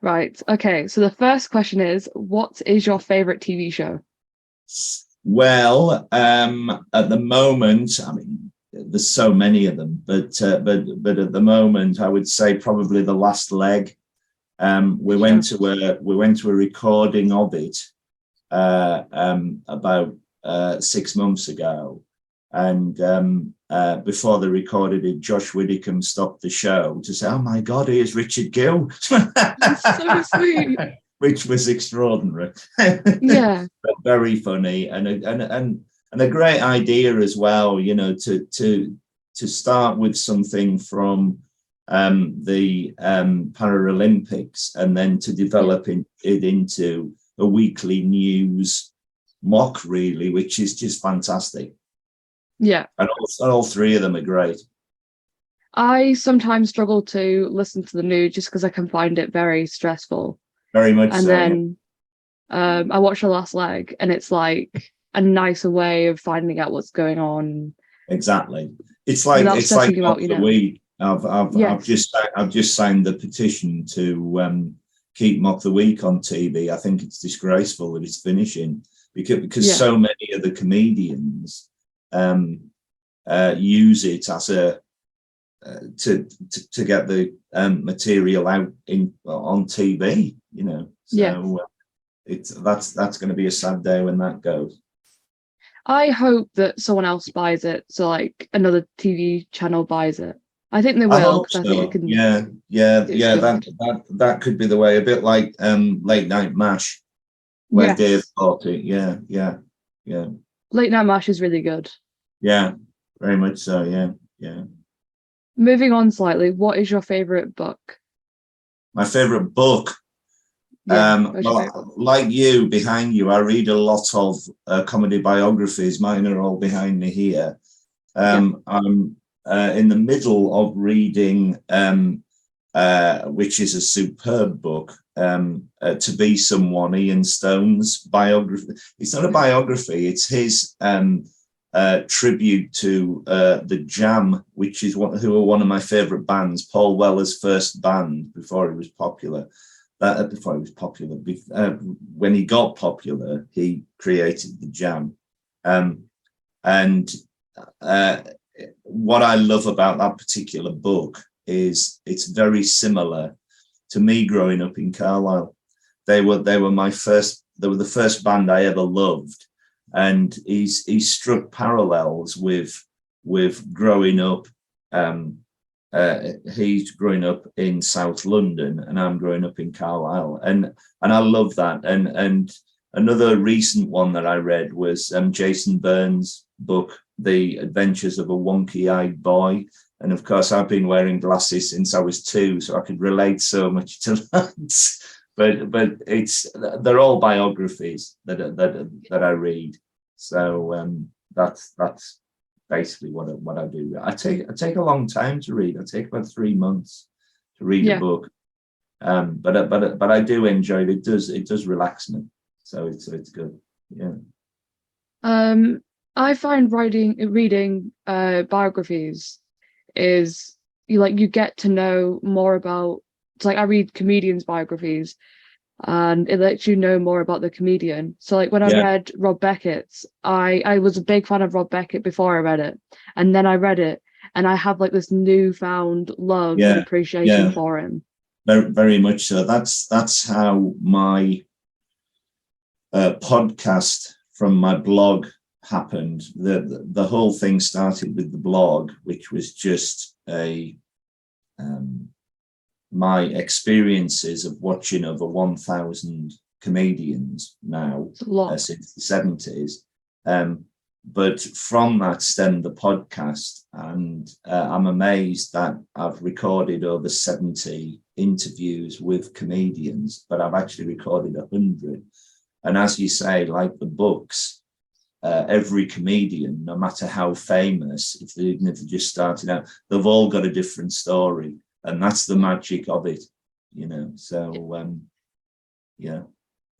Right. Okay. So the first question is, what is your favorite TV show? Well, at the moment, I mean, there's so many of them, but at the moment, I would say probably The Last Leg. We went to a recording of it about 6 months ago, and before they recorded it, Josh Widdicombe stopped the show to say, "Oh my God, here's Richard Gill." That's so sweet. Which was extraordinary. Yeah. But very funny and a great idea as well, you know, to start with something from the Paralympics and then to develop it into a weekly news mock, really, which is just fantastic. Yeah. And all three of them are great. I sometimes struggle to listen to the news just because I can find it very stressful. Very much And so. then I watch The Last Leg, and it's like a nicer way of finding out what's going on. Exactly. It's like About, the week. I've just signed the petition to keep Mock the Week on TV. I think it's disgraceful that it's finishing because so many of the comedians use it as a to get the material out on TV. You know, so that's going to be a sad day when that goes. I hope that someone else buys it, so like another TV channel buys it. I think they will, because I think it can. That could be the way. A bit like Late Night Mash, where Dave bought it. Yeah. Late Night Mash is really good. Yeah, very much so. Yeah. Moving on slightly, what is your favorite book? My favorite book. Well, like you, behind you, I read a lot of comedy biographies. Mine are all behind me here. I'm in the middle of reading, which is a superb book, To Be Someone, Ian Stone's biography. It's not a biography, it's his tribute to the Jam, which is who are one of my favorite bands, Paul Weller's first band before he was popular. When he got popular, he created the Jam. And what I love about that particular book is it's very similar to me growing up in Carlisle. They were the first band I ever loved, and he's struck parallels with growing up. He's growing up in South London, and I'm growing up in Carlisle, and I love that. And another recent one that I read was Jason Byrne's book, The Adventures of a Wonky-Eyed Boy. And of course, I've been wearing glasses since I was 2, so I could relate so much to that. But they're all biographies that I read. So that's basically what I do. I take a long time to read. I take about 3 months to read a book. But I do enjoy it. It does relax me. So it's good. Yeah. I find reading biographies is you get to know more about. It's like I read comedians' biographies, and it lets you know more about the comedian. So like when I read Rob Beckett's, I was a big fan of Rob Beckett before I read it, and then I read it, and I have like this newfound love and appreciation for him. Very, very much so. That's how my podcast from my blog happened. The whole thing started with the blog, which was just my experiences of watching over 1,000 comedians now since the 70s. But from that stemmed the podcast, and I'm amazed that I've recorded over 70 interviews with comedians, but I've actually recorded 100. And as you say, like the books, every comedian, no matter how famous, even if they're just starting out, they've all got a different story. And that's the magic of it, you know. So,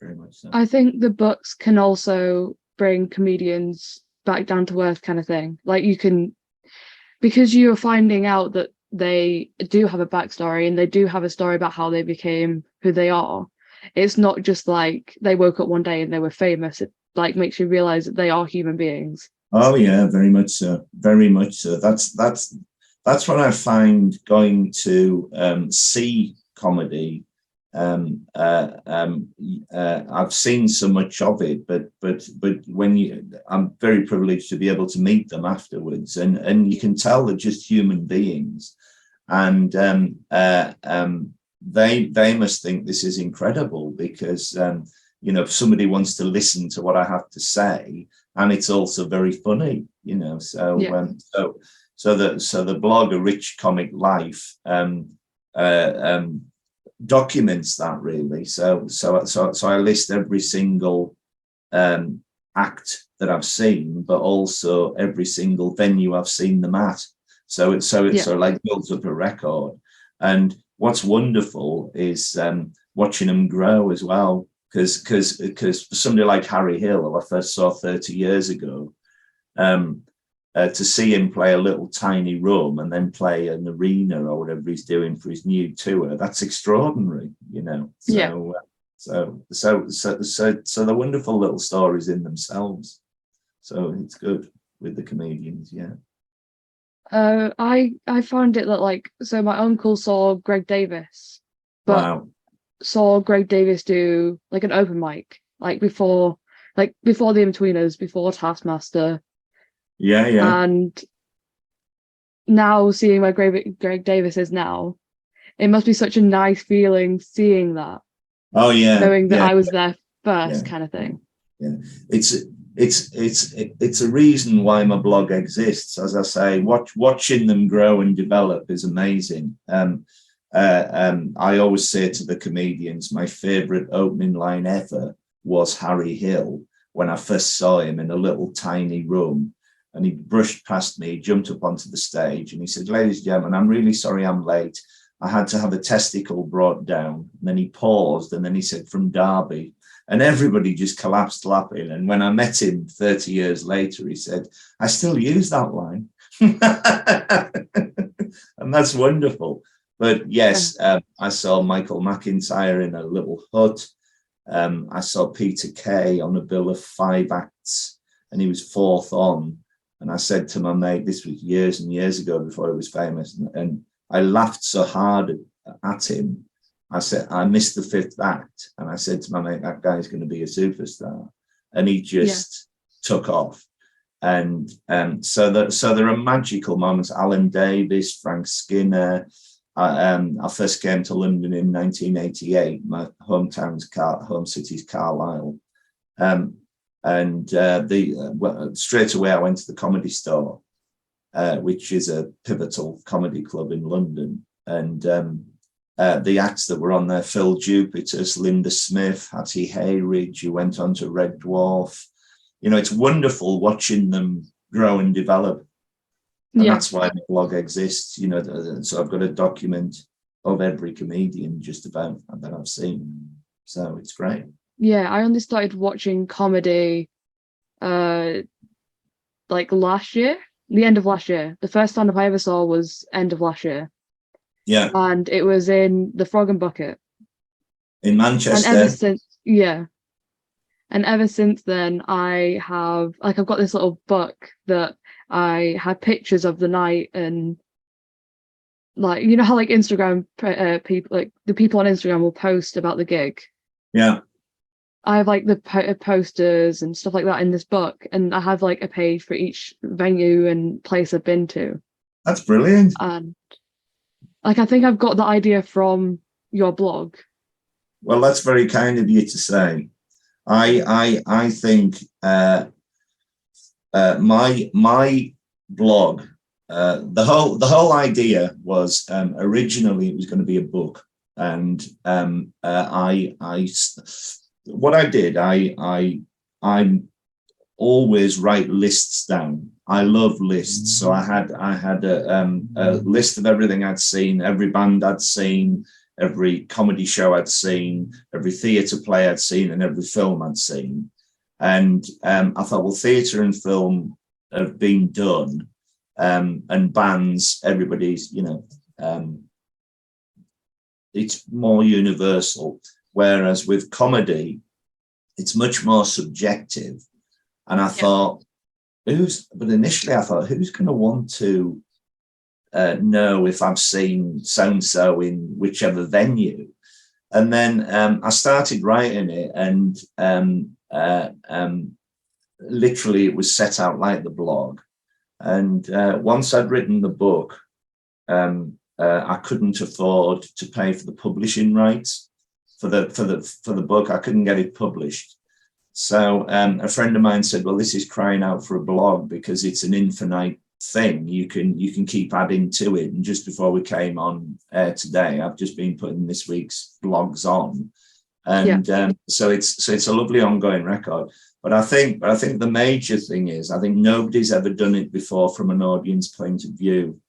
very much so. I think the books can also bring comedians back down to earth kind of thing. Like you can, because you're finding out that they do have a backstory and they do have a story about how they became who they are. It's not just like they woke up one day and they were famous. It like makes you realize that they are human beings. Oh yeah, very much so. Very much so. That's what I find going to see comedy. I've seen so much of it, but when I'm very privileged to be able to meet them afterwards, and you can tell they're just human beings, and they must think this is incredible because if somebody wants to listen to what I have to say, and it's also very funny, So Yeah. so the blog A Rich Comic Life documents that really. So I list every single act that I've seen, but also every single venue I've seen them at. So it sort of like builds up a record. And what's wonderful is watching them grow as well. Because for somebody like Harry Hill, who I first saw 30 years ago, to see him play a little tiny room and then play an arena or whatever he's doing for his new tour, that's extraordinary, So they're wonderful little stories in themselves. So it's good with the comedians, yeah. I found it that so my uncle saw Greg Davis, but Wow. saw Greg Davis do like an open mic before the Inbetweeners, before Taskmaster. Yeah. And now seeing where Greg Davis is now, it must be such a nice feeling seeing that. Oh yeah. Knowing that I was there first, Yeah. kind of thing. Yeah. It's a reason why my blog exists. As I say, watching them grow and develop is amazing. I always say to the comedians, my favorite opening line ever was Harry Hill when I first saw him in a little tiny room. And he brushed past me, jumped up onto the stage, and he said, "Ladies and gentlemen, I'm really sorry I'm late. I had to have a testicle brought down." And then he paused, and then he said, "From Derby." And everybody just collapsed laughing. And when I met him 30 years later, he said, "I still use that line." And that's wonderful. But yes, I saw Michael McIntyre in a little hut. I saw Peter Kay on a bill of 5 acts, and he was 4th on. And I said to my mate, this was years and years ago before he was famous, and I laughed so hard at him. I said, I missed the 5th act. And I said to my mate, that guy's going to be a superstar. And he just took off. And so there are magical moments. Alan Davis, Frank Skinner. I first came to London in 1988. My home city's Carlisle. Straight away I went to the Comedy Store, which is a pivotal comedy club in London. And the acts that were on there, Phil Jupitus, Linda Smith, Hattie Hayridge, who went on to Red Dwarf. It's wonderful watching them grow and develop. And that's why the blog exists, so I've got a document of every comedian just about that I've seen. So it's great. Yeah, I only started watching comedy last year, the end of last year. The first stand-up I ever saw was end of last year. Yeah. And it was in the Frog and Bucket. In Manchester. And ever since then, I have I've got this little book that I had pictures of the night, and how Instagram people, the people on Instagram will post about the gig. Yeah. I have the posters and stuff like that in this book, and I have a page for each venue and place I've been to. That's brilliant. And I think I've got the idea from your blog. Well, that's very kind of you to say. I think my blog, the whole idea was originally it was going to be a book, and I always write lists down. I love lists, so I had a list of everything I'd seen, every band I'd seen, every comedy show I'd seen, every theatre play I'd seen, and every film I'd seen. And I thought, well, theatre and film have been done, and bands, everybody's, it's more universal. Whereas with comedy, it's much more subjective. And I thought, but initially I thought, who's going to want to know if I've seen so-and-so in whichever venue? And then I started writing it, and literally it was set out like the blog. And once I'd written the book, I couldn't afford to pay for the publishing rights for the book. I couldn't get it published. So a friend of mine said, well, this is crying out for a blog, because it's an infinite thing. You can keep adding to it. And just before we came on air today, I've just been putting this week's blogs on. And so it's a lovely ongoing record. But I think the major thing is, I think nobody's ever done it before from an audience point of view.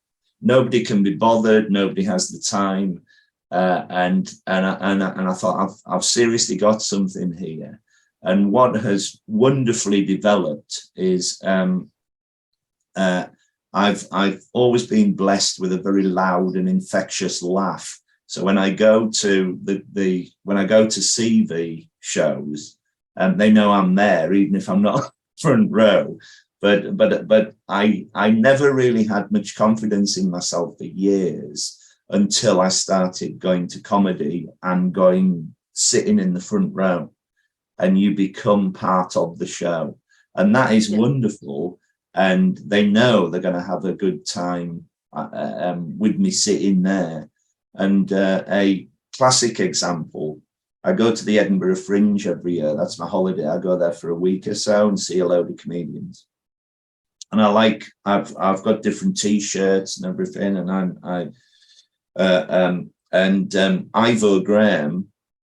Nobody can be bothered. Nobody has the time. And I thought, I've seriously got something here. And what has wonderfully developed is I've always been blessed with a very loud and infectious laugh. So when I go to when I go to see the shows, they know I'm there, even if I'm not front row. But I never really had much confidence in myself for years until I started going to comedy and sitting in the front row, and you become part of the show, and that is wonderful. And they know they're going to have a good time with me sitting there. And a classic example, I go to the Edinburgh Fringe every year. That's my holiday. I go there for a week or so and see a load of comedians. And I've got different T-shirts and everything. And Ivo Graham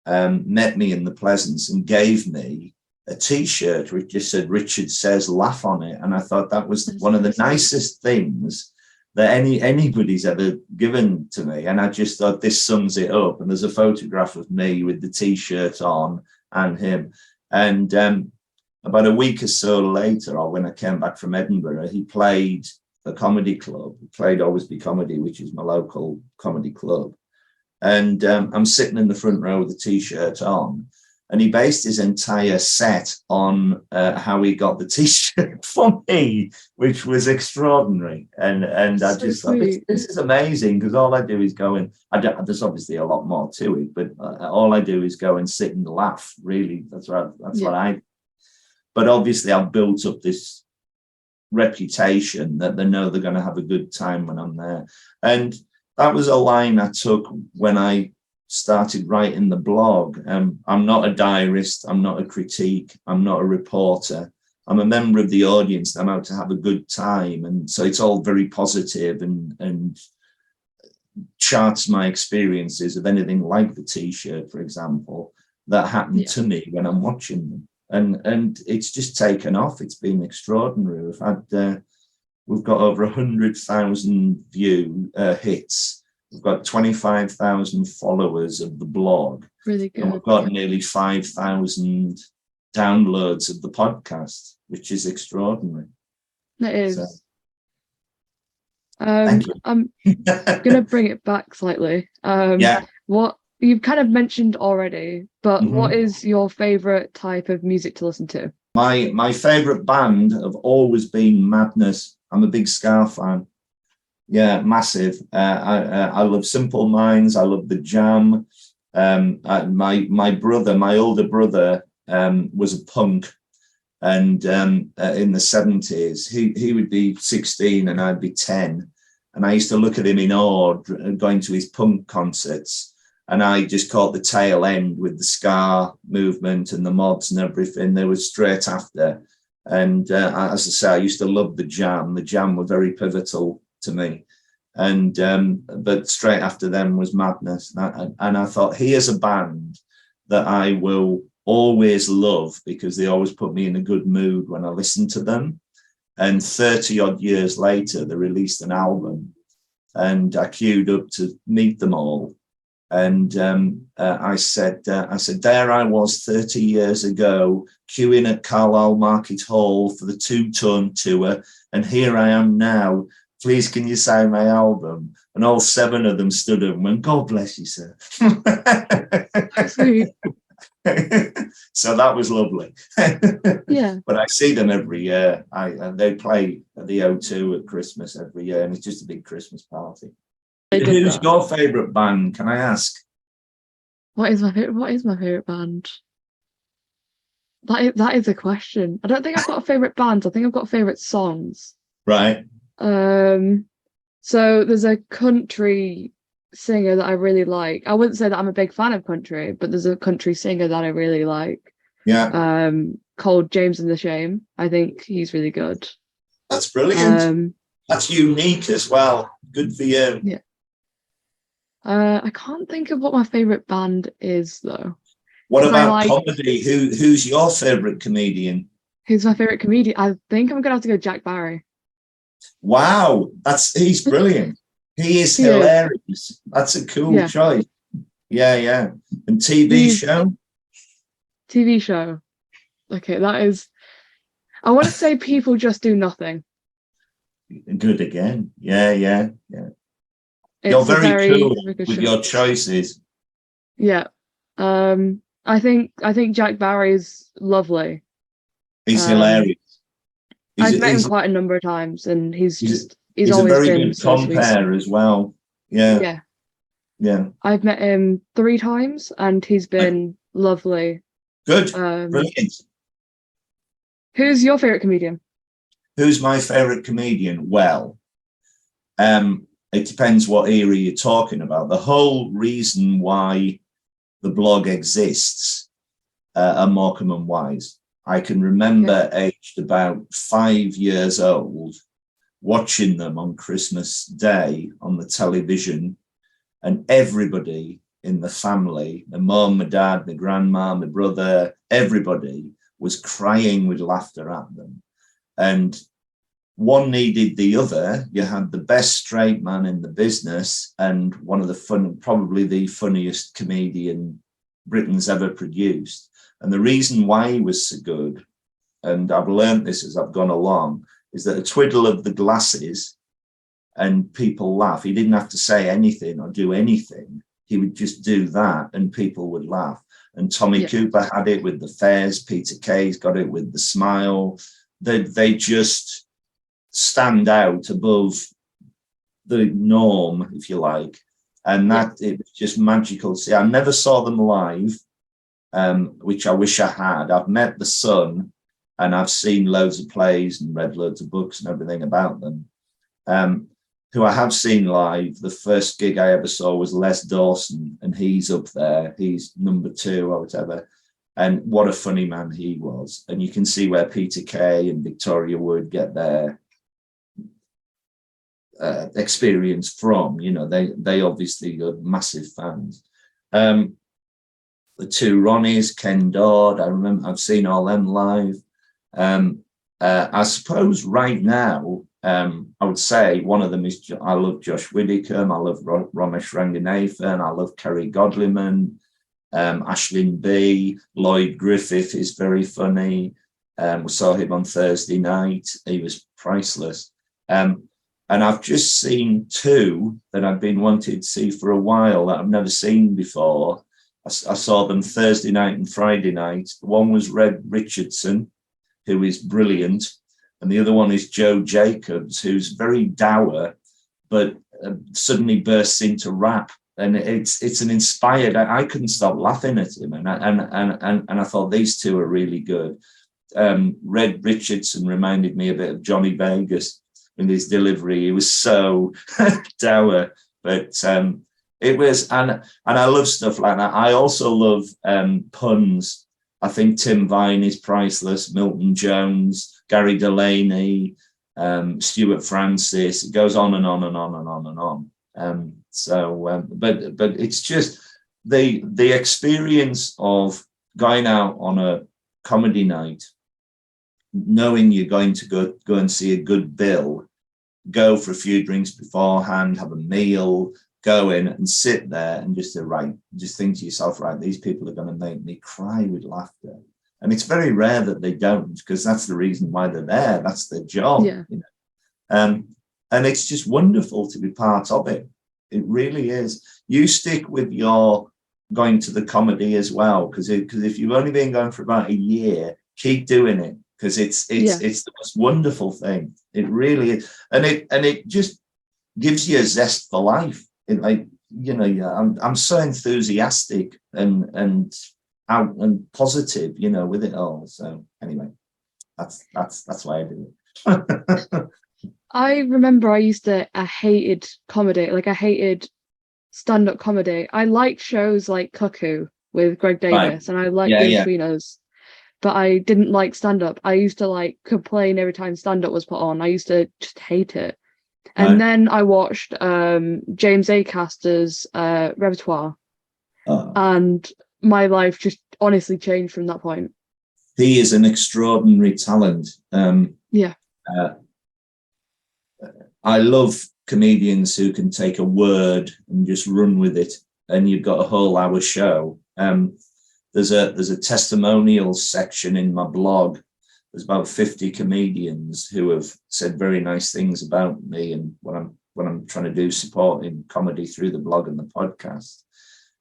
met me in the Pleasance and gave me a T-shirt which just said "Richard says laugh" on it. And I thought that was one of the nicest things that anybody's ever given to me. And I just thought, this sums it up. And there's a photograph of me with the T-shirt on and him. And about a week or so later, or when I came back from Edinburgh, he played the comedy club. He played Always Be Comedy, which is my local comedy club. And I'm sitting in the front row with the T-shirt on. And he based his entire set on how he got the T-shirt for me, which was extraordinary. And I just thought, this is amazing, because all I do is go and there's obviously a lot more to it, but all I do is go and sit and laugh. Really, that's what I. But obviously, I've built up this reputation that they know they're going to have a good time when I'm there. And that was a line I took when I started writing the blog. I'm not a diarist. I'm not a critique. I'm not a reporter. I'm a member of the audience. I'm out to have a good time. And so it's all very positive and charts my experiences of anything like the T-shirt, for example, that happened to me when I'm watching them. And it's just taken off. It's been extraordinary. We've got over 100,000 hits. We've got 25,000 followers of the blog. Really good. And we've got nearly 5,000 downloads of the podcast, which is extraordinary. It is. So, I'm going to bring it back slightly. What you've kind of mentioned already, but what is your favourite type of music to listen to? My favourite band have always been Madness. I'm a big ska fan. Yeah, massive. I love Simple Minds. I love the Jam. My older brother, was a punk, and in the 70s, he would be 16 and I'd be 10, and I used to look at him in awe going to his punk concerts, and I just caught the tail end with the ska movement and the mods and everything. They were straight after, and as I say, I used to love the Jam. The Jam were very pivotal to me, and but straight after them was Madness, and I thought, here's a band that I will always love, because they always put me in a good mood when I listen to them. And 30 odd years later, they released an album, and I queued up to meet them all. And I said, there I was 30 years ago, queuing at Carlisle Market Hall for the 2 Tone tour, and here I am now, please can you sign my album? And all 7 of them stood up and went, God bless you, sir. Sweet. So that was lovely. Yeah. But I see them every year. They play at the O2 at Christmas every year, and it's just a big Christmas party. Who's your favourite band, can I ask? What is my favorite band? That is a question. I don't think I've got a favorite band. I think I've got favorite songs. Right. So there's a country singer that I really like. I wouldn't say that I'm a big fan of country, but there's a country singer that I really like. Yeah. Called James and the Shame. I think he's really good. That's brilliant. That's unique as well. Good for you. Yeah. I can't think of what my favorite band is though. What about comedy? Who's your favorite comedian? Who's my favorite comedian? I think I'm gonna have to go Jack Barry. Wow, he's brilliant. He is hilarious. That's a cool choice. Yeah. And TV show? TV show. Okay, that is. I want to say People Just Do Nothing. Good again. Yeah. You're very cool with your choices. Yeah. I think Jack Barry's lovely. He's hilarious. I've met him quite a number of times, and he's always a very been good compere as well. Yeah. I've met him 3 times, and he's been lovely. Good. Brilliant. Who's your favorite comedian? Who's my favorite comedian? Well, it depends what era you're talking about. The whole reason why the blog exists are Morecambe and Wise. I can remember aged about 5 years old, watching them on Christmas Day on the television, and everybody in the family, my mum, my dad, my grandma, my brother, everybody was crying with laughter at them. And one needed the other. You had the best straight man in the business and one of the probably the funniest comedian Britain's ever produced. And the reason why he was so good, and I've learned this as I've gone along, is that a twiddle of the glasses and people laugh. He didn't have to say anything or do anything. He would just do that and people would laugh. And Tommy Cooper had it with the Fairs. Peter Kay's got it with the Smile. They just stand out above the norm, if you like. And that it was just magical. See, I never saw them live, which I wish I had. I've met the son and I've seen loads of plays and read loads of books and everything about them. Who I have seen live, the first gig I ever saw was Les Dawson, and he's up there. He's number 2 or whatever. And what a funny man he was. And you can see where Peter Kay and Victoria Wood get their experience from. You know, they obviously are massive fans. The 2 Ronnies, Ken Dodd, I remember I've seen all them live. I suppose right now, I would say one of them is, I love Josh Widdicombe, I love Ramesh Ranganathan, I love Kerry Godliman, Aisling B, Lloyd Griffith is very funny. We saw him on Thursday night. He was priceless. And I've just seen 2 that I've been wanting to see for a while that I've never seen before. I saw them Thursday night and Friday night. One was Red Richardson, who is brilliant. And the other one is Joe Jacobs, who's very dour, but suddenly bursts into rap. And it's an inspired. I couldn't stop laughing at him, and I thought these 2 are really good. Red Richardson reminded me a bit of Johnny Vegas in his delivery. He was so dour, but it was, and I love stuff like that. I also love puns. I think Tim Vine is priceless. Milton Jones, Gary Delaney, Stuart Francis. It goes on and on and on and on and on. But it's just the experience of going out on a comedy night, knowing you're going to go and see a good bill, go for a few drinks beforehand, have a meal, go in and sit there and just think to yourself, right, these people are going to make me cry with laughter. And it's very rare that they don't, because that's the reason why they're there. That's their job. Yeah. You know? and it's just wonderful to be part of it. It really is. You stick with your going to the comedy as well, because if you've only been going for about a year, keep doing it, because it's the most wonderful thing. It really is, and it just gives you a zest for life. It, like, you know, I'm so enthusiastic and out and positive, you know, with it all. So anyway, that's why I do it. I remember I hated comedy. Like, I hated stand-up comedy. I liked shows like Cuckoo with Greg Davis, and I liked The In-Betweeners, but I didn't like stand-up. I used to like complain every time stand-up was put on. I used to just hate it. And then I watched James Acaster's repertoire, and my life just honestly changed from that point. He is an extraordinary talent. I love comedians who can take a word and just run with it, and you've got a whole hour show. There's a testimonials section in my blog. There's about 50 comedians who have said very nice things about me and what I'm trying to do, supporting comedy through the blog and the podcast.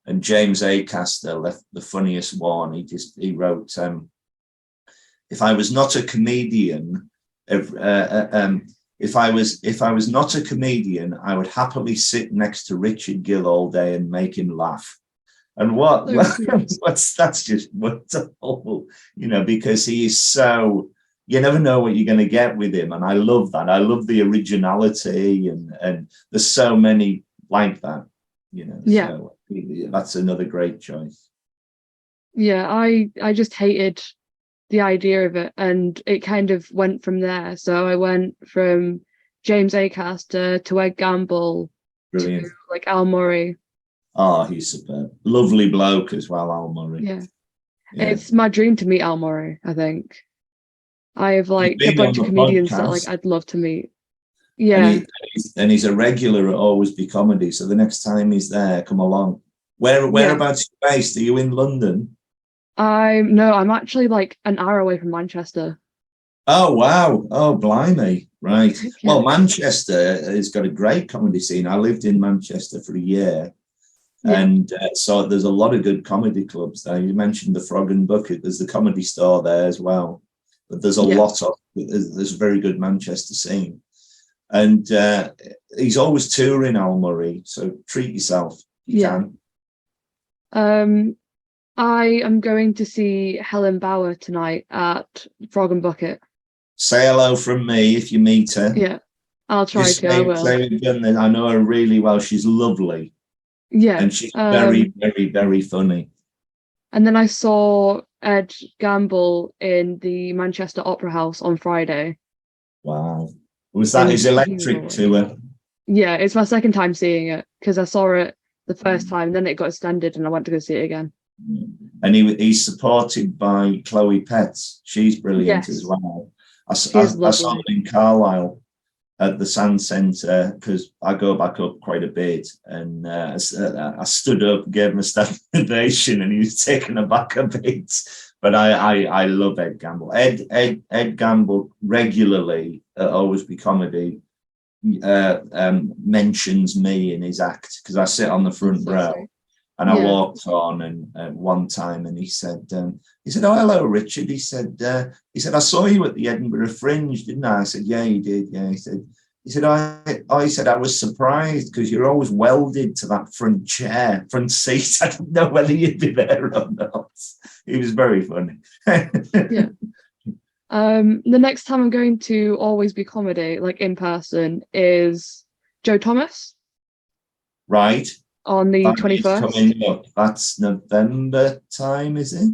And James Acaster left the funniest one. He wrote, if I was not a comedian, if I was not a comedian, I would happily sit next to Richard Gill all day and make him laugh. And that's just wonderful, you know, because he is so, you never know what you're going to get with him. And I love that. I love the originality, and there's so many like that, you know. Yeah. So that's another great choice. Yeah, I just hated the idea of it, and it kind of went from there. So I went from James Acaster to Ed Gamble. Brilliant. To like Al Murray. Oh, he's superb. Lovely bloke as well, Al Murray. Yeah. It's my dream to meet Al Murray, I think. I have like a bunch of comedians that like I'd love to meet. Yeah. And he's a regular at Always Be Comedy. So the next time he's there, come along. Whereabouts are you based? Are you in London? I'm actually like an hour away from Manchester. Oh, wow. Oh, blimey. Right. Yeah. Well, Manchester has got a great comedy scene. I lived in Manchester for a year. Yeah. And so there's a lot of good comedy clubs there. You mentioned the Frog and Bucket. There's the Comedy Store there as well. But there's there's a very good Manchester scene. And he's always touring, Al Murray. So treat yourself. You can. I am going to see Helen Bauer tonight at Frog and Bucket. Say hello from me if you meet her. Yeah, I'll try to. I will. I know her really well. She's lovely. Yeah. And she's very, very, very funny. And then I saw Ed Gamble in the Manchester Opera House on Friday. Wow. Was that his electric tour? Yeah, it's my second time seeing it, because I saw it the first time, and then it got extended and I went to go see it again. And he's supported by Chloe Petts. She's brilliant as well. I saw him in Carlisle at the Sand Centre, because I go back up quite a bit, and I stood up, gave him a standing ovation, and he was taken aback a bit. But I love Ed Gamble. Ed Gamble regularly at Always Be Comedy mentions me in his act, because I sit on the front row. And I walked on, and one time, and he said, "Oh, hello, Richard." He said, "I saw you at the Edinburgh Fringe, didn't I?" I said, "Yeah, you did." Yeah, he said, "I was surprised because you're always welded to that front seat. I don't know whether you'd be there or not." He was very funny. Yeah. The next time I'm going to Always Be Comedy, like in person, is Joe Thomas. Right. On the 21st. That's November time, is it?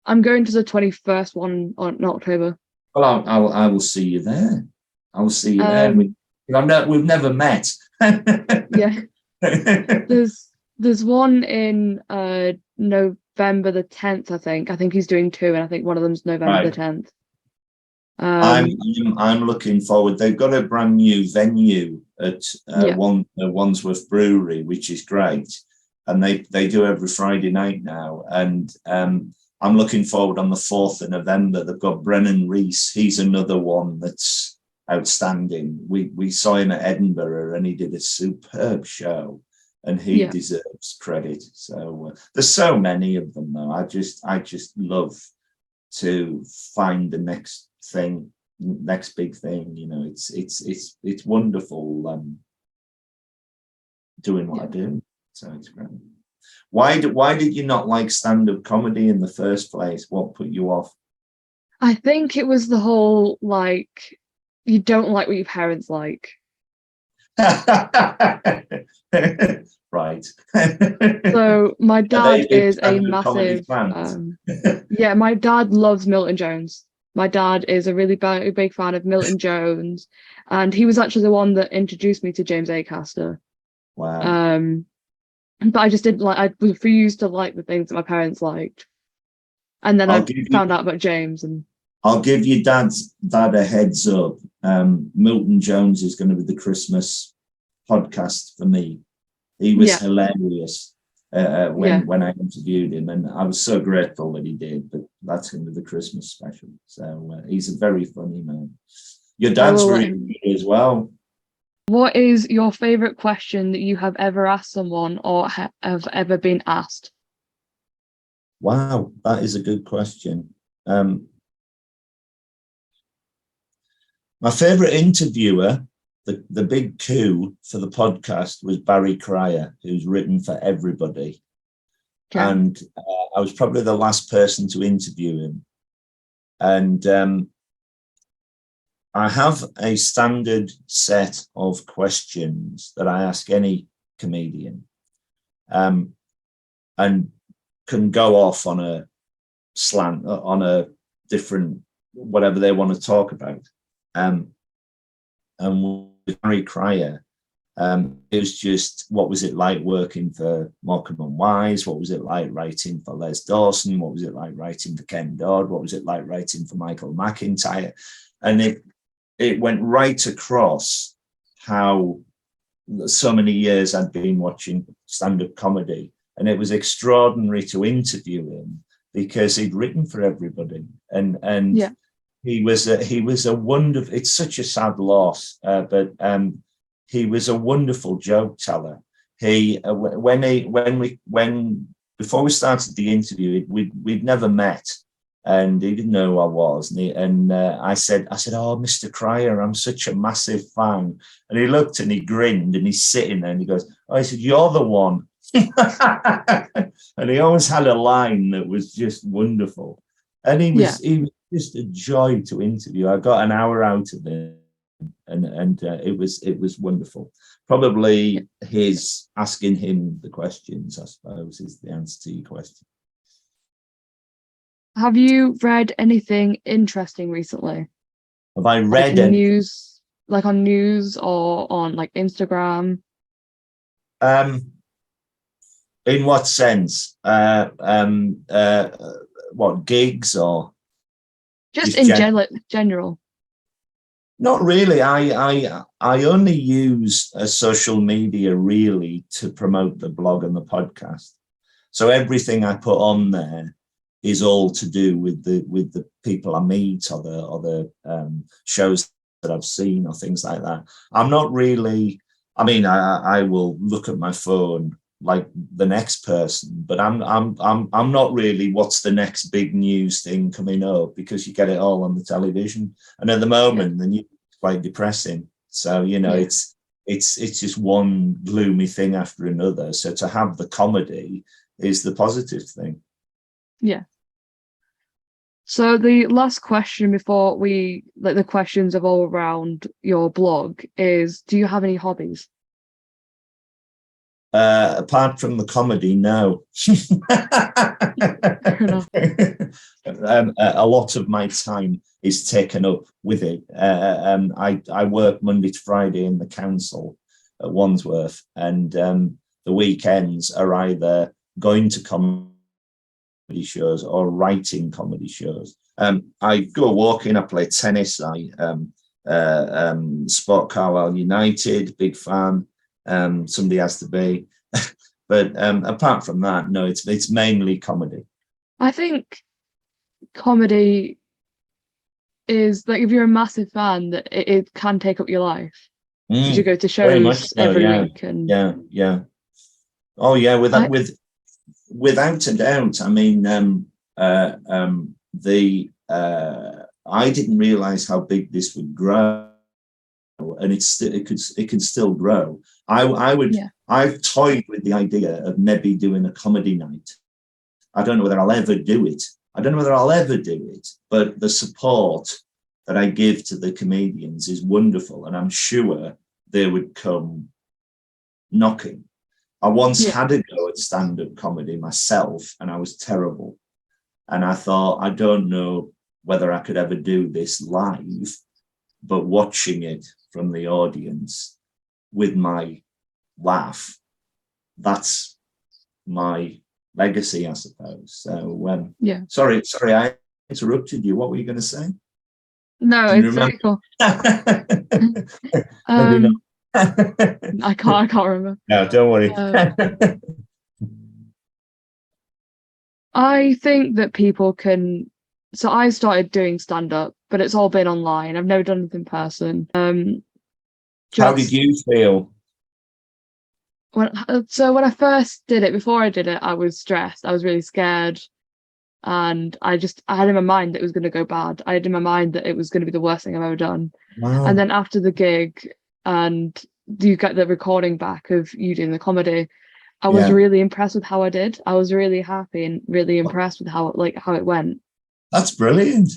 I'm going to the 21st one in October. Well, I will see you there. I will see you there. We've never met. Yeah. There's one in November the 10th, I think. I think he's doing two, and I think one of them's November the 10th. I'm looking forward. They've got a brand new venue at Wandsworth Brewery, which is great, and they do every Friday night now. And I'm looking forward on the 4th of November. They've got Brennan Reese. He's another one that's outstanding. We saw him at Edinburgh, and he did a superb show, and he deserves credit. So there's so many of them, though. I just love to find the next thing, next big thing. You know, it's wonderful doing what I do. So it's great. Why did you not like stand-up comedy in the first place? What put you off? I think it was the whole, like, you don't like what your parents like. Right. So my dad is a stand-up comedy massive fans? yeah, my dad loves Milton Jones. My dad is a really big fan of Milton Jones, and he was actually the one that introduced me to James Acaster. Wow. But I just didn't like, I refused to like the things that my parents liked. And then I found out about James, and I'll give your dad a heads up. Milton Jones is going to be the Christmas podcast for me. He was hilarious when I interviewed him, and I was so grateful that he did. But that's going to be the Christmas special. So he's a very funny man. Your dad's very good as well. What is your favorite question that you have ever asked someone or have ever been asked? Wow, that is a good question. My favorite interviewer, the big coup for the podcast, was Barry Cryer, who's written for everybody. Okay. And I was probably the last person to interview him. And I have a standard set of questions that I ask any comedian, and can go off on a slant, on a different, whatever they want to talk about. And with Harry Cryer, it was just, what was it like working for Morecambe and Wise? What was it like writing for Les Dawson? What was it like writing for Ken Dodd? What was it like writing for Michael McIntyre? And it went right across how so many years I'd been watching stand-up comedy. And it was extraordinary to interview him because he'd written for everybody. And he was a wonderful, it's such a sad loss, but he was a wonderful joke teller. Before we started the interview, we'd never met. And he didn't know who I was. And I said, "Oh, Mr. Cryer, I'm such a massive fan." And he looked and he grinned and he's sitting there and he goes, "Oh," he said, "You're the one." And he always had a line that was just wonderful. And he was just a joy to interview. I got an hour out of it, and it was wonderful. Probably his asking him the questions, I suppose, is the answer to your question. Have you read anything interesting recently? Have I read any news, like on news or on like Instagram? In what sense? What, gigs or just in general? Not really. I only use social media really to promote the blog and the podcast. So everything I put on there is all to do with the people I meet or the shows that I've seen or things like that. I'm not really, I mean, I will look at my phone like the next person, but I'm not really what's the next big news thing coming up, because you get it all on the television. And at the moment, the news is quite depressing. So, you know, it's just one gloomy thing after another. So to have the comedy is the positive thing. Yeah. So the last question before we, like, the questions of all around your blog is, do you have any hobbies? Apart from the comedy, no. A lot of my time is taken up with it. I work Monday to Friday in the council at Wandsworth, and the weekends are either going to comedy shows or writing comedy shows. I go walking, I play tennis, I support Carlisle United, big fan. Somebody has to be. But apart from that, no, it's mainly comedy. I think comedy is like if you're a massive fan, that it can take up your life. Because you go to Very much shows so, every yeah. week, and Yeah. Oh yeah, I, without a doubt. I mean, I didn't realize how big this would grow, and it can still grow. I've toyed with the idea of maybe doing a comedy night. I don't know whether I'll ever do it. But the support that I give to the comedians is wonderful, and I'm sure they would come knocking. I once had a go at stand-up comedy myself, and I was terrible. And I thought, I don't know whether I could ever do this live, but watching it from the audience with my laugh, that's my legacy, I suppose. So, sorry, I interrupted you. What were you going to say? No, it's very cool. Maybe not. I can't remember. No, don't worry. I think that people can. So I started doing stand-up, but it's all been online. I've never done it in person. How did you feel? When I first did it, before I did it, I was stressed. I was really scared. And I had in my mind that it was going to go bad. I had in my mind that it was going to be the worst thing I've ever done. Wow. And then after the gig, and you get the recording back of you doing the comedy, I was really impressed with how I did. I was really happy and really impressed with how it went. That's brilliant.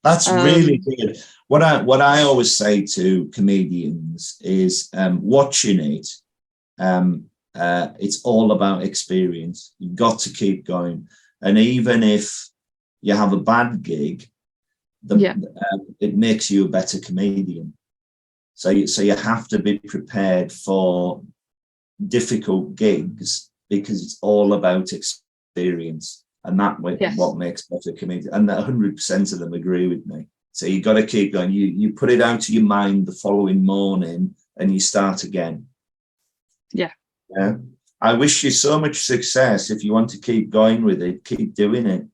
That's really good. What I always say to comedians is watching it. It's all about experience. You've got to keep going. And even if you have a bad gig, it makes you a better comedian. So you have to be prepared for difficult gigs, because it's all about experience, and what makes better comedians. And 100% of them agree with me. So you got to keep going. You put it out of your mind the following morning, and you start again. Yeah. I wish you so much success. If you want to keep going with it, keep doing it.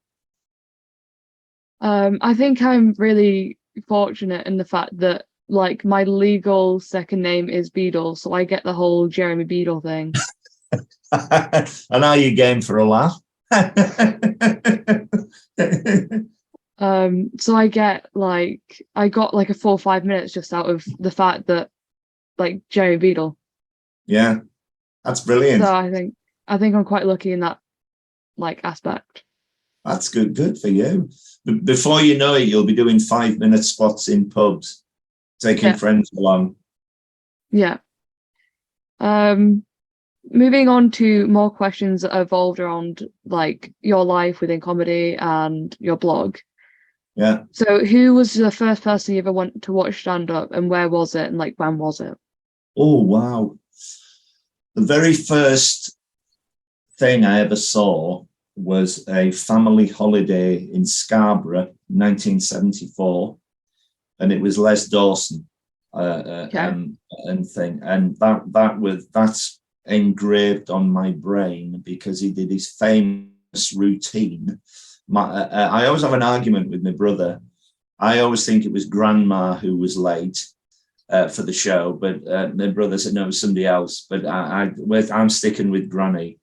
I think I'm really fortunate in the fact that, like, my legal second name is Beadle, so I get the whole Jeremy Beadle thing. And are you game for a laugh? So I got like a 4 or 5 minutes just out of the fact that, like, Jeremy Beadle. Yeah. That's brilliant. So I think I'm quite lucky in that, like, aspect. That's good for you. Before you know it, you'll be doing 5-minute spots in pubs, taking friends along. Yeah. Moving on to more questions that evolved around, like, your life within comedy and your blog. Yeah. So who was the first person you ever went to watch stand up, and where was it, and, like, when was it? Oh, wow. The very first thing I ever saw was a family holiday in Scarborough, 1974, and it was Les Dawson and thing, and that's engraved on my brain because he did his famous routine. I always have an argument with my brother. I always think it was Grandma who was late for the show, but my brother said no, it was somebody else. But I'm sticking with Granny.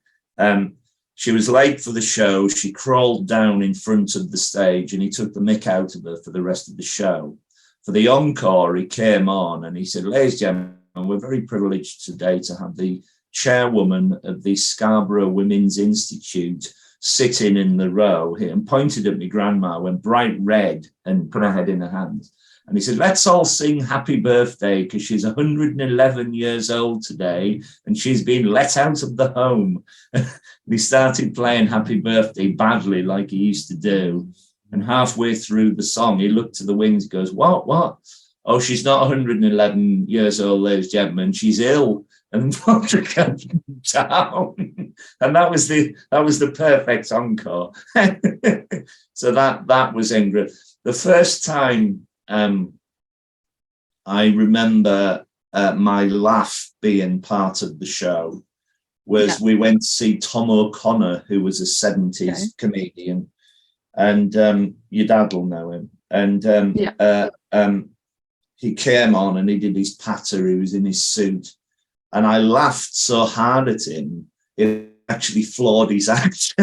She was late for the show. She crawled down in front of the stage, and he took the mick out of her for the rest of the show. For the encore, he came on and he said, "Ladies and gentlemen, we're very privileged today to have the chairwoman of the Scarborough Women's Institute sitting in the row here," and pointed at me grandma, went bright red and put her head in her hands. And he said, "Let's all sing happy birthday, because she's 111 years old today and she's been let out of the home." And he started playing happy birthday badly, like he used to do. And halfway through the song, he looked to the wings, goes, What? "Oh, she's not 111 years old, ladies and gentlemen. She's ill." And brought her down. And that was the perfect encore. So that was Ingrid. The first time I remember my laugh being part of the show was we went to see Tom O'Connor, who was a 70s comedian, and your dad will know him. And he came on and he did his patter. He was in his suit, and I laughed so hard at him it actually floored his act.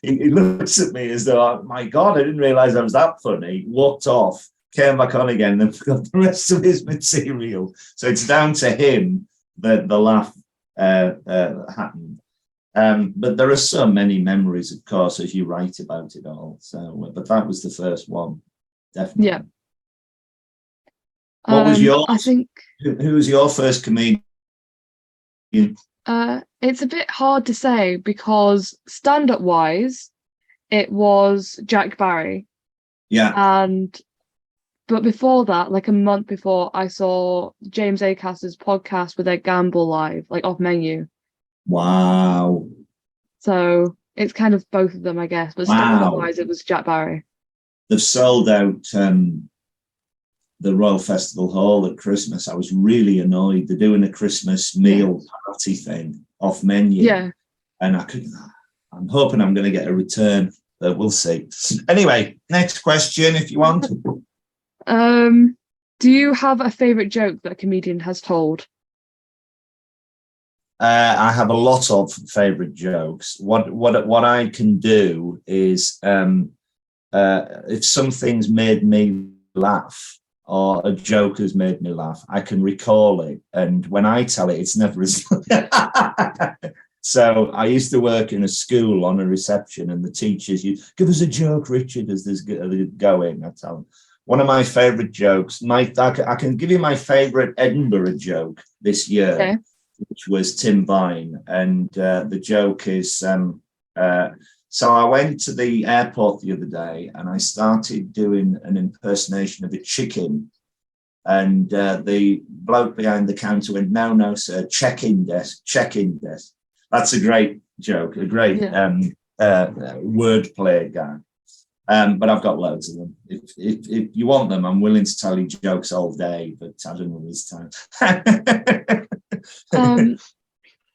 He looks at me as though, oh, my God, I didn't realize I was that funny. Walked off, came back on again, and then forgot the rest of his material. So it's down to him that the laugh happened. But there are so many memories, of course, as you write about it all. So, but that was the first one, definitely. Yeah. What was yours? I think. Who was your first comedian? It's a bit hard to say because stand-up wise, it was Jack Barry. Yeah. But before that, like a month before, I saw James Acaster's podcast with their Gamble live, like off menu. Wow. So it's kind of both of them, I guess. But stand-up wise, it was Jack Barry. They've sold out the Royal Festival Hall at Christmas. I was really annoyed. They're doing a Christmas meal party thing off menu. Yeah. And I'm hoping I'm going to get a return, but we'll see. Anyway, next question, if you want. Do you have a favorite joke that a comedian has told? I have a lot of favorite jokes. What I can do is if something's made me laugh or a joke has made me laugh, I can recall it. And when I tell it, it's never as funny. So I used to work in a school on a reception, and the teachers, you give us a joke, Richard, as there's going. I tell them. One of my favorite jokes, I can give you my favorite Edinburgh joke this year, which was Tim Vine. And the joke is, so I went to the airport the other day and I started doing an impersonation of a chicken. And the bloke behind the counter went, no, sir, check-in desk. That's a great joke, a great wordplay guy. But I've got loads of them. If you want them, I'm willing to tell you jokes all day, but I don't know this time.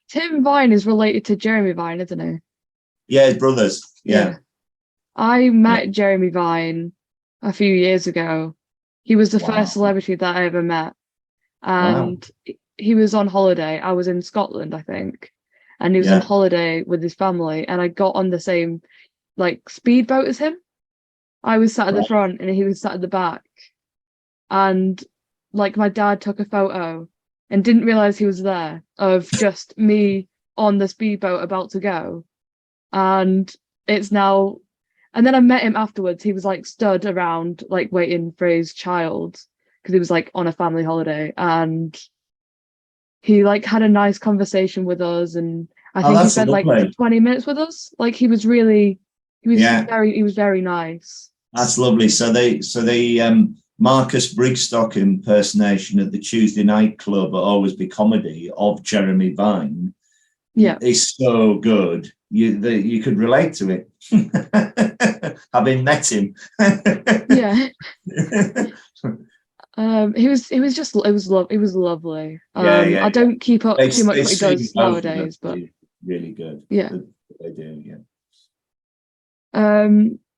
Tim Vine is related to Jeremy Vine, isn't he? Yeah, his brothers. Yeah. I met Jeremy Vine a few years ago. He was the first celebrity that I ever met. And he was on holiday. I was in Scotland, I think. And he was on holiday with his family. And I got on the same speedboat as him. I was sat at the front and he was sat at the back. And my dad took a photo and didn't realize he was there of just me on the speedboat about to go. And it's now, and then I met him afterwards. He was stood around waiting for his child because he was on a family holiday, and he had a nice conversation with us, and I think he spent 20 minutes with us. He was very nice. That's lovely. So the Marcus Brigstock impersonation at the Tuesday Night Club at Always Be Comedy of Jeremy Vine is so good. You could relate to it, having met him. It was lovely. I don't keep up too much what he does nowadays, but really good. Yeah, they do.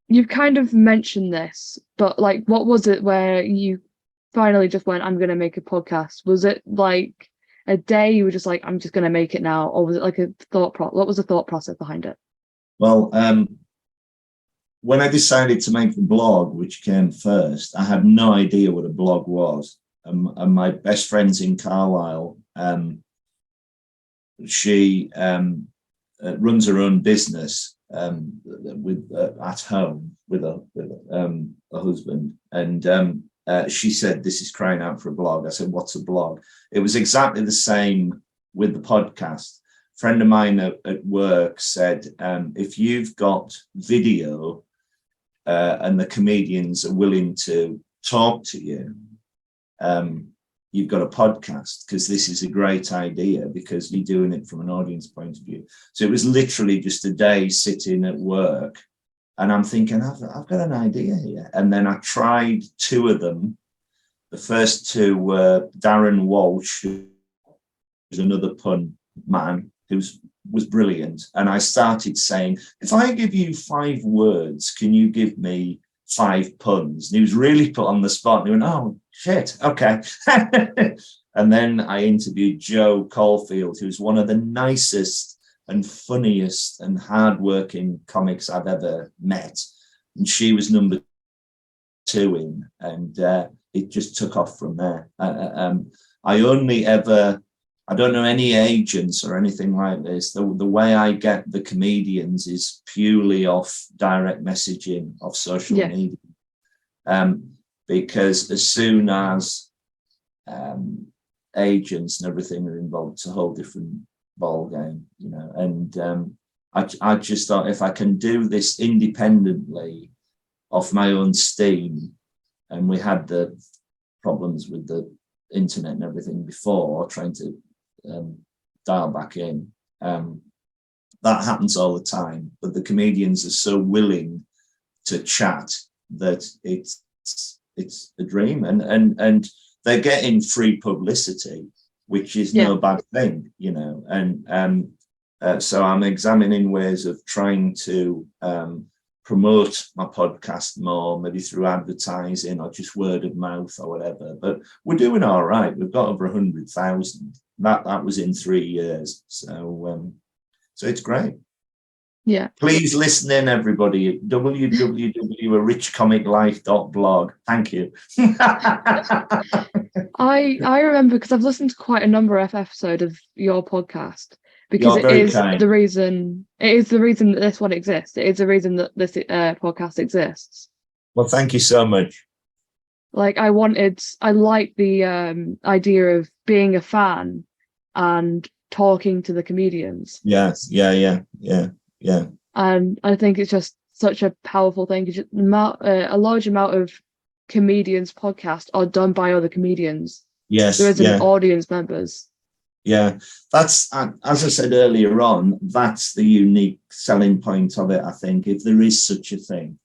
You've kind of mentioned this, but what was it where you finally just went, I'm going to make a podcast? Was it a day you were just I'm just going to make it now, or was it a thought what was the thought process behind it? Well, when I decided to make the blog, which came first, I had no idea what a blog was. And my best friends in Carlisle, she runs her own business with at home with a husband, and she said, "This is crying out for a blog." I said, "What's a blog?" It was exactly the same with the podcast. A friend of mine at work said, if you've got video and the comedians are willing to talk to you, you've got a podcast, because this is a great idea because you're doing it from an audience point of view. So it was literally just a day sitting at work and I'm thinking, I've got an idea here. And then I tried two of them. The first two were Darren Walsh, who's another pun man, who was brilliant. And I started saying, if I give you 5 words, can you give me 5 puns. And he was really put on the spot. And he went, oh, shit, okay. And then I interviewed Jo Caulfield, who's one of the nicest and funniest and hardworking comics I've ever met. And she was number 2 in, and it just took off from there. I don't know any agents or anything like this. The way I get the comedians is purely off direct messaging, of social media. Because as soon as agents and everything are involved, it's a whole different ball game, you know. And I just thought, if I can do this independently off my own steam, and we had the problems with the internet and everything before, trying to dial back in. That happens all the time, but the comedians are so willing to chat that it's a dream, and they're getting free publicity, which is no bad thing, you know. And so I'm examining ways of trying to promote my podcast more, maybe through advertising or just word of mouth or whatever. But we're doing all right. We've got over 100,000. That was in 3 years. So it's great. Yeah. Please listen in, everybody, at www.richcomiclife.blog. Thank you. I remember, because I've listened to quite a number of episodes of your podcast, because You're very kind. the reason that this one exists. It is the reason that this podcast exists. Well, thank you so much. Like, I like the idea of being a fan and talking to the comedians. Yes, yeah. And I think it's just such a powerful thing. A large amount of comedians' podcasts are done by other comedians. Yes, there isn't audience members. Yeah, that's, as I said earlier on, that's the unique selling point of it, I think, if there is such a thing.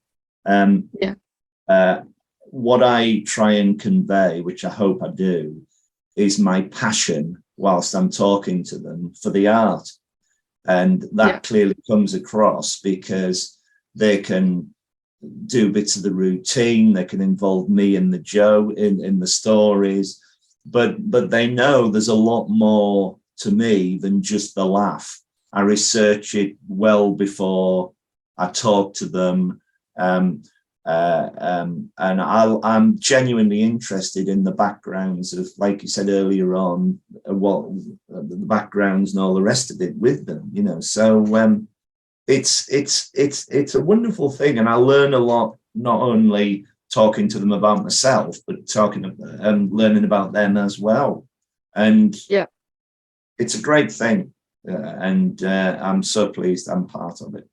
What I try and convey, which I hope I do, is my passion whilst I'm talking to them for the art. And that clearly comes across, because they can do bits of the routine, they can involve me and the Joe in the stories, but they know there's a lot more to me than just the laugh. I research it well before I talk to them, and I'm genuinely interested in the backgrounds of, like you said earlier on, what the backgrounds and all the rest of it with them, you know. So it's a wonderful thing, and I learn a lot, not only talking to them about myself, but talking and learning about them as well. And it's a great thing, and I'm so pleased I'm part of it.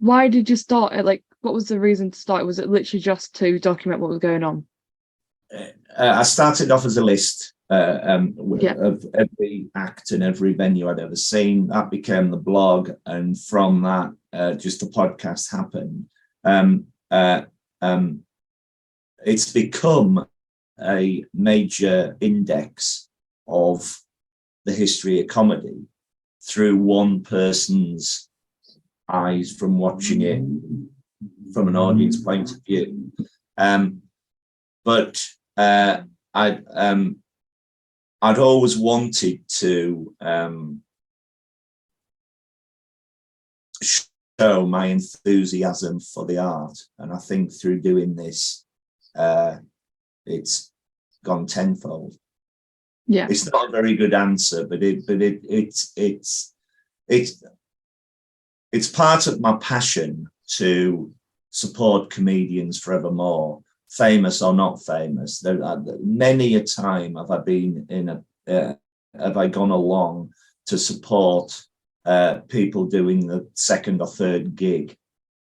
Why did you start it? Like, what was the reason to start? Was it literally just to document what was going on? I started off as a list of every act and every venue I'd ever seen. That became the blog, and from that, just the podcast happened. It's become a major index of the history of comedy through one person's eyes, from watching it from an audience point of view. But I'd always wanted to show my enthusiasm for the art, and I think through doing this, it's gone tenfold. Yeah, it's not a very good answer, but it's part of my passion to support comedians forevermore, famous or not famous. There are many a time have I been have I gone along to support people doing the second or third gig,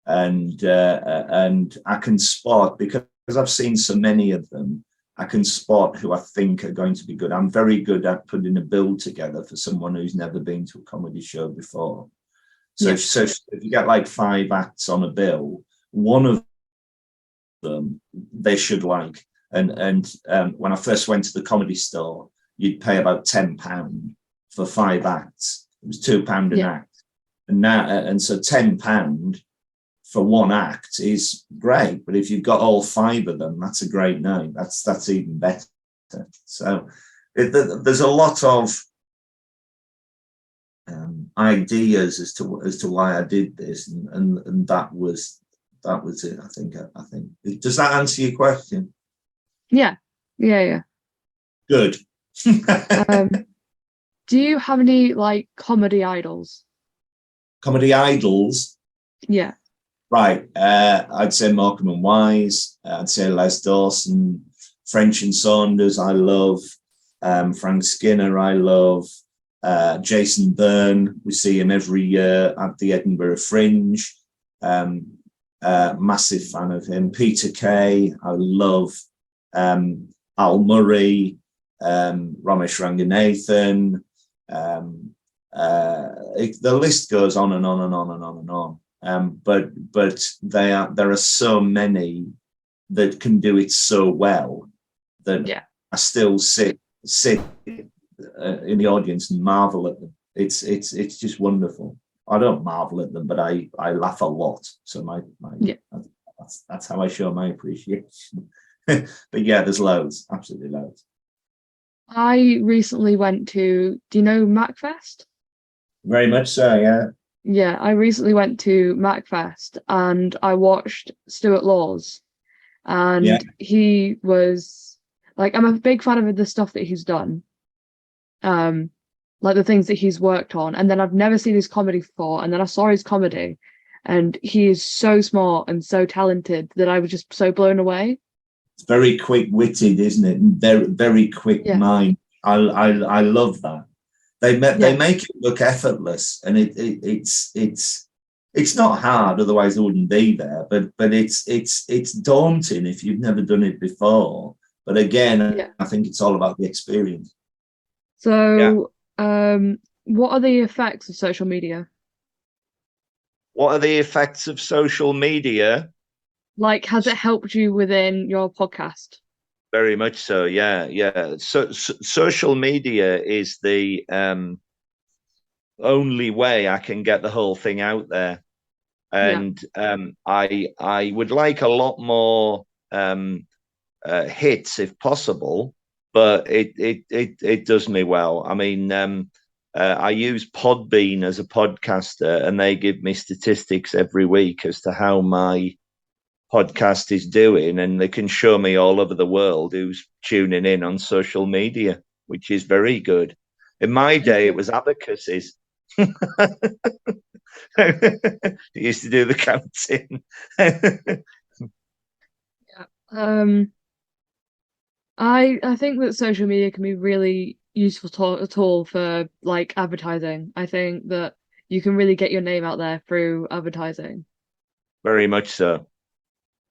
and I can spot, because I've seen so many of them, I can spot who I think are going to be good. I'm very good at putting a bill together for someone who's never been to a comedy show before. So if you get like 5 acts on a bill, one of them they should like. And when I first went to the Comedy Store, you'd pay about £10 for 5 acts. It was £2 an act, and now so £10 for one act is great, but if you've got all 5 of them, that's a great night. That's even better. So there's a lot of ideas as to why I did this, and that was it. I think. Does that answer your question? Yeah. Good. Do you have any like comedy idols? Comedy idols? Yeah. Right. I'd say Morecambe and Wise. I'd say Les Dawson, French and Saunders. I love Frank Skinner. I love Jason Byrne. We see him every year at the Edinburgh Fringe. Massive fan of him. Peter Kay. I love Al Murray, Ramesh Ranganathan. The list goes on and on and on and on and on. But there are so many that can do it so well that I still sit in the audience and marvel at them. It's just wonderful. I don't marvel at them, but I laugh a lot. So that's how I show my appreciation. But yeah, there's loads, absolutely loads. I recently went to, do you know MacFest? Very much so, yeah. Yeah, I recently went to MacFest and I watched Stuart Laws, and he was like, I'm a big fan of the stuff that he's done, like the things that he's worked on, and then I've never seen his comedy before, and then I saw his comedy, and he is so smart and so talented that I was just so blown away. It's very quick-witted, isn't it? And very, very quick mind. I love that. They make it look effortless, and it's not hard. Otherwise, it wouldn't be there. But it's daunting if you've never done it before. But again, I think it's all about the experience. So, what are the effects of social media? What are the effects of social media? Like, has it helped you within your podcast? Very much so, yeah. So social media is the only way I can get the whole thing out there, and I would like a lot more hits if possible, but it does me well. I mean, I use Podbean as a podcaster, and they give me statistics every week as to how my podcast is doing, and they can show me all over the world who's tuning in on social media, which is very good. In my day, it was abacuses. Used to do the counting. I think that social media can be really useful tool for like advertising. I think that you can really get your name out there through advertising. Very much so.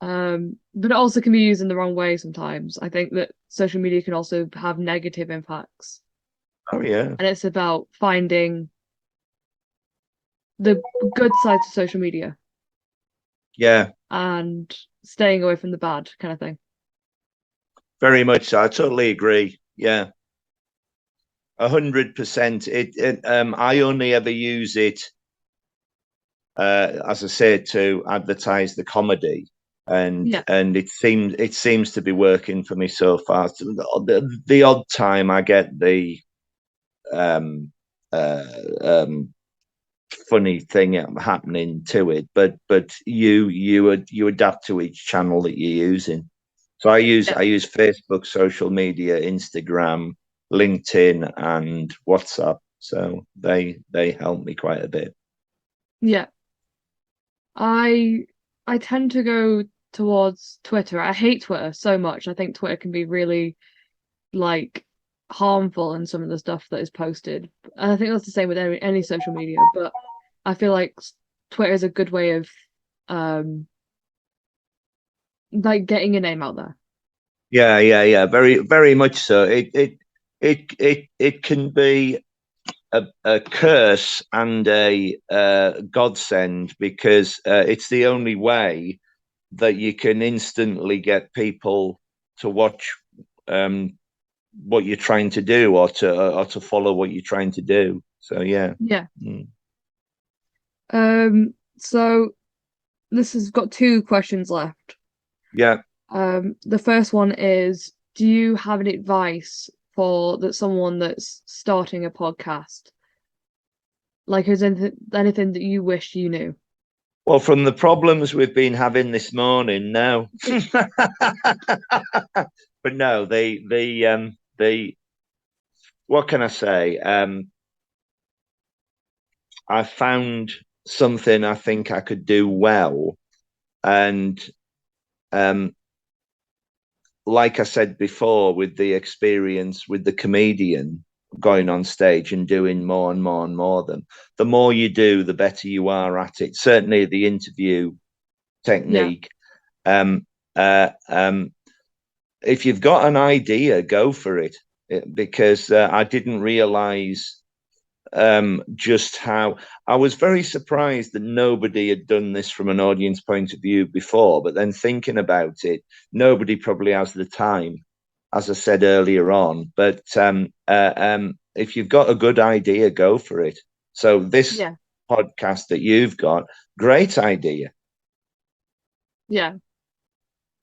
But it also can be used in the wrong way sometimes. I think that social media can also have negative impacts. Oh yeah. And it's about finding the good sides of social media. Yeah. And staying away from the bad kind of thing. Very much so. I totally agree. Yeah. 100%. I only ever use it, as I said, to advertise the comedy. And it seems to be working for me so far. The odd time I get the funny thing happening to it, but you adapt to each channel that you're using. So I use Facebook, social media, Instagram, LinkedIn, and WhatsApp. So they help me quite a bit. Yeah. I tend to go towards Twitter. I hate Twitter so much. I think Twitter can be really like harmful in some of the stuff that is posted. And I think that's the same with any social media, but I feel like Twitter is a good way of like getting your name out there. Yeah. Very, very much so. It can be a curse and a godsend, because it's the only way that you can instantly get people to watch what you're trying to do, or to follow what you're trying to do. So yeah. So this has got two questions left. Yeah. The first one is, do you have any advice for someone that's starting a podcast? Like, is anything that you wish you knew? Well, from the problems we've been having this morning, no. But no, what can I say? I found something I think I could do well, and like I said before, with the experience with the comedian going on stage and doing more and more and more of them, the more you do, the better you are at it. Certainly the interview technique. Yeah. If you've got an idea, go for it, because I didn't realize just how I was very surprised that nobody had done this from an audience point of view before. But then thinking about it, nobody probably has the time, as I said earlier on. But if you've got a good idea, go for it. So this podcast that you've got, great idea. Yeah.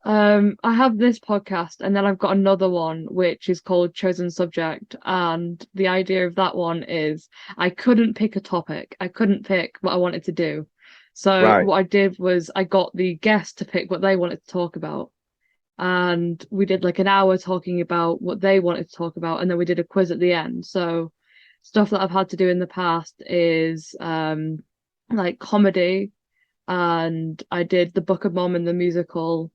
I have this podcast, and then I've got another one which is called Chosen Subject, and the idea of that one is I couldn't pick a topic. I couldn't pick what I wanted to do. So what I did was I got the guest to pick what they wanted to talk about, and we did like an hour talking about what they wanted to talk about, and then we did a quiz at the end. So stuff that I've had to do in the past is like comedy, and I did the Book of Mormon, the musical.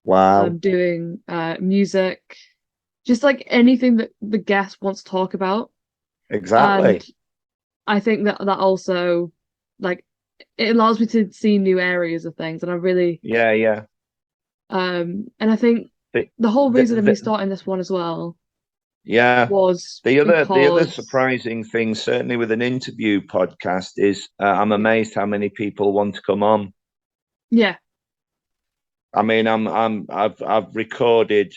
Wow. I'm doing music, just like anything that the guest wants to talk about. Exactly. And I think that also, like, it allows me to see new areas of things, and I really and I think the whole reason of me starting this one as well was the other surprising thing, certainly with an interview podcast, is I'm amazed how many people want to come on. I mean, I've recorded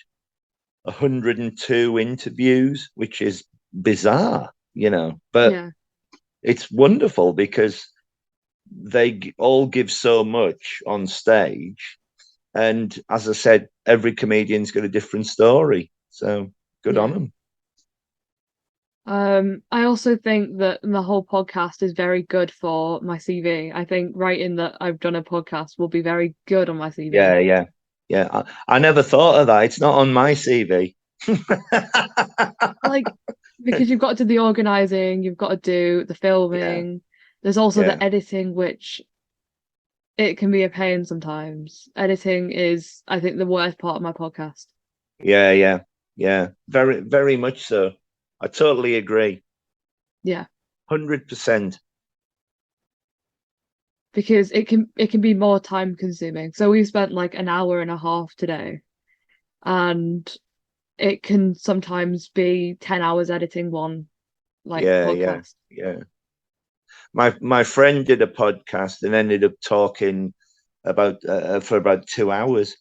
102 interviews, which is bizarre, but it's wonderful because they all give so much on stage. And as I said, every comedian's got a different story. So good on them. I also think that the whole podcast is very good for my CV. I think writing that I've done a podcast will be very good on my CV. Yeah. I never thought of that. It's not on my CV. Like, because you've got to do the organizing, you've got to do the filming. Yeah. There's also the editing, which it can be a pain sometimes. Editing is, I think, the worst part of my podcast. Yeah. Very, very much so. I totally agree. Yeah. 100%. Because it can be more time consuming. So we spent like an hour and a half today, and it can sometimes be 10 hours editing one podcast. Yeah. My friend did a podcast and ended up talking about for about 2 hours.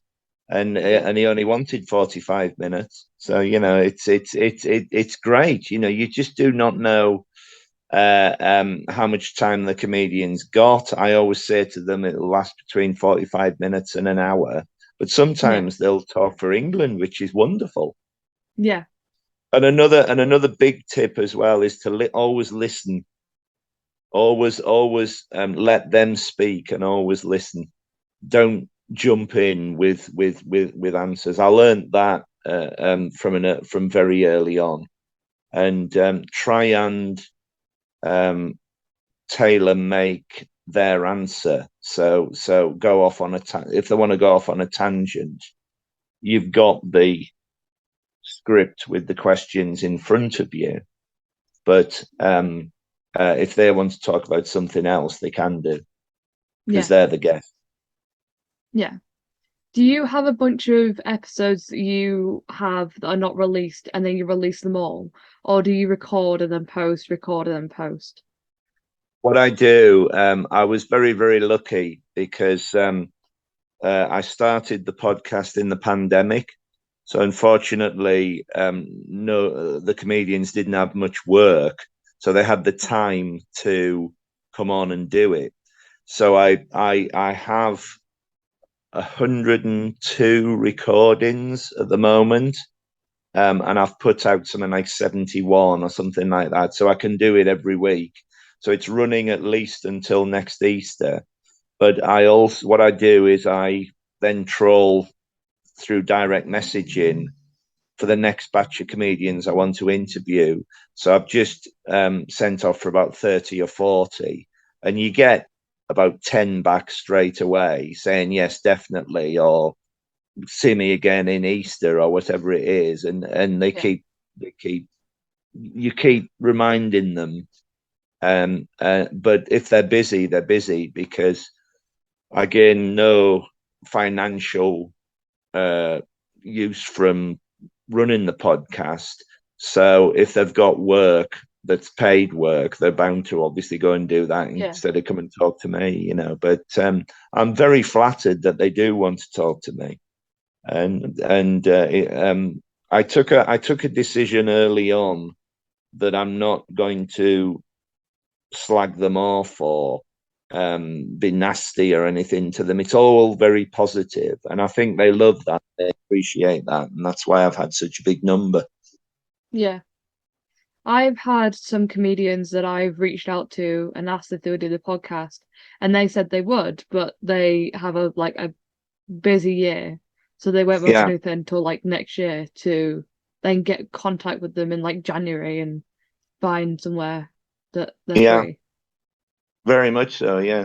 And he only wanted 45 minutes. So it's great. You just do not know how much time the comedian's got. I always say to them it'll last between 45 minutes and an hour, but sometimes they'll talk for England, which is wonderful. Yeah. And another big tip as well is to always listen. Always let them speak and always listen. Don't jump in with answers. I learned that from very early on, and try and tailor make their answer. So go off on if they want to go off on a tangent, you've got the script with the questions in front of you. But if they want to talk about something else, they can do, because they're the guest. Yeah. Do you have a bunch of episodes that you have that are not released and then you release them all? Or do you record and then post, record and then post? What I do, I was very, very lucky because I started the podcast in the pandemic. So unfortunately, the comedians didn't have much work. So they had the time to come on and do it. So I have 102 recordings at the moment. And I've put out something like 71 or something like that. So I can do it every week. So it's running at least until next Easter. But what I do is I then troll through direct messaging for the next batch of comedians I want to interview. So I've just sent off for about 30 or 40, and you get about 10 back straight away saying, yes, definitely, or see me again in Easter or whatever it is. And they keep you keep reminding them. But if they're busy because I gain no financial use from running the podcast. So if they've got work that's paid work, they're bound to obviously go and do that instead of come and talk to me, But I'm very flattered that they do want to talk to me, and I took a decision early on that I'm not going to slag them off or be nasty or anything to them. It's all very positive, and I think they love that. They appreciate that, and that's why I've had such a big number. Yeah. I've had some comedians that I've reached out to and asked if they would do the podcast, and they said they would, but they have a busy year, so they won't be able to do anything until next year to then get contact with them in January and find somewhere that they're free. Very much so, yeah.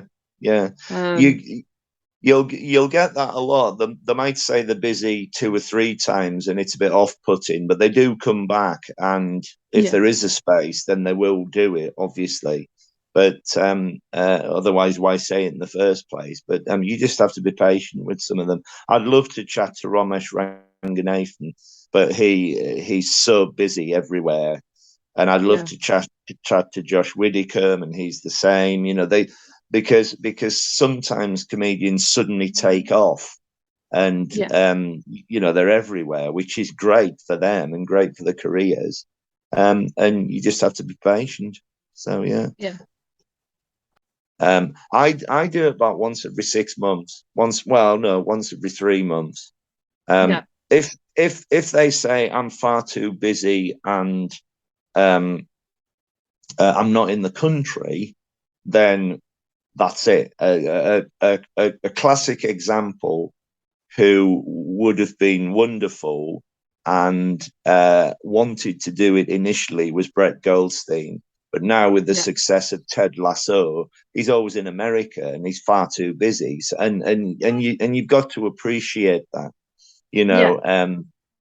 You'll get that a lot. They might say they're busy 2 or 3 times and it's a bit off-putting, but they do come back, and if there is a space, then they will do it, obviously. But otherwise, why say it in the first place? But you just have to be patient with some of them. I'd love to chat to Ramesh Ranganathan, but he's so busy everywhere. And I'd love to chat to Josh Widdicombe, and he's the same. Because sometimes comedians suddenly take off, and they're everywhere, which is great for them and great for their careers. And you just have to be patient. So I do it about once every 6 months. Once every 3 months. If they say I'm far too busy and I'm not in the country, then that's it. A classic example who would have been wonderful and wanted to do it initially was Brett Goldstein. But now with the success of Ted Lasso, he's always in America and he's far too busy. So, and you've got to appreciate that,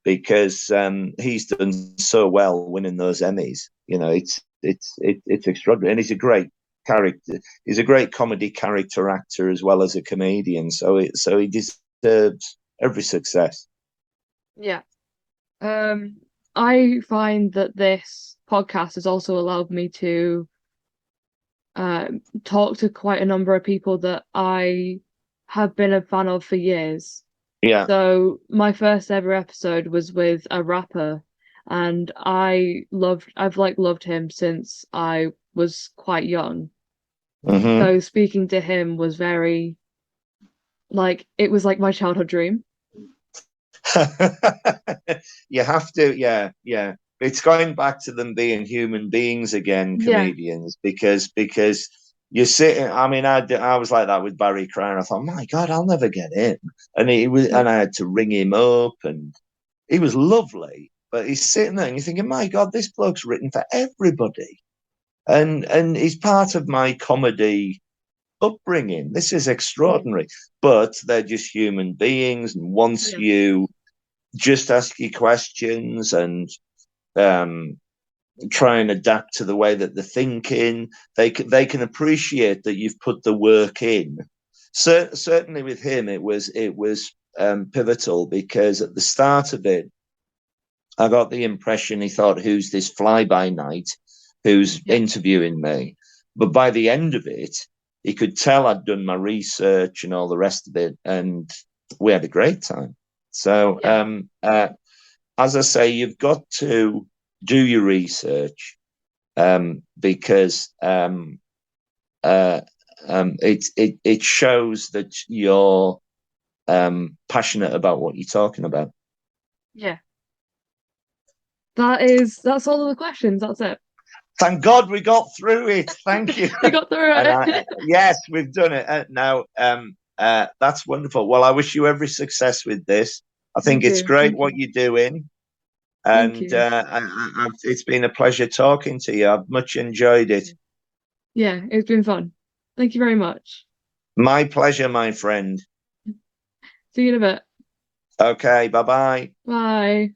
because he's done so well winning those Emmys. It's extraordinary, and he's a great character. He's a great comedy character actor as well as a comedian. So he deserves every success. Yeah. I find that this podcast has also allowed me to talk to quite a number of people that I have been a fan of for years. Yeah. So my first ever episode was with a rapper, and I've loved him since I was quite young. Mm-hmm. So speaking to him was very it was like my childhood dream. You have to, yeah. It's going back to them being human beings again, comedians, because you're sitting. I mean, I was like that with Barry Cryer. I thought, my God, I'll never get in, and and I had to ring him up, and he was lovely, but he's sitting there, and you're thinking, my God, this bloke's written for everybody, and he's part of my comedy upbringing. This is extraordinary, but they're just human beings, and once you just ask your questions and try and adapt to the way that they're thinking, they can appreciate that you've put the work in. Certainly with him, it was pivotal, because at the start of it, I got the impression he thought, who's this fly-by-night who's interviewing me? But by the end of it, he could tell I'd done my research and all the rest of it, and we had a great time. So, as I say, you've got to do your research, because it shows that you're passionate about what you're talking about. Yeah. That's all of the questions. That's it. Thank God we got through it. Thank you. We got through it. Yes, we've done it. Now, that's wonderful. Well, I wish you every success with this. I think Thank it's you. great Thank what you. you're doing. Thank And you. it's been a pleasure talking to you. I've much enjoyed it. Yeah, it's been fun. Thank you very much. My pleasure, my friend. See you in a bit. Okay, bye-bye. Bye.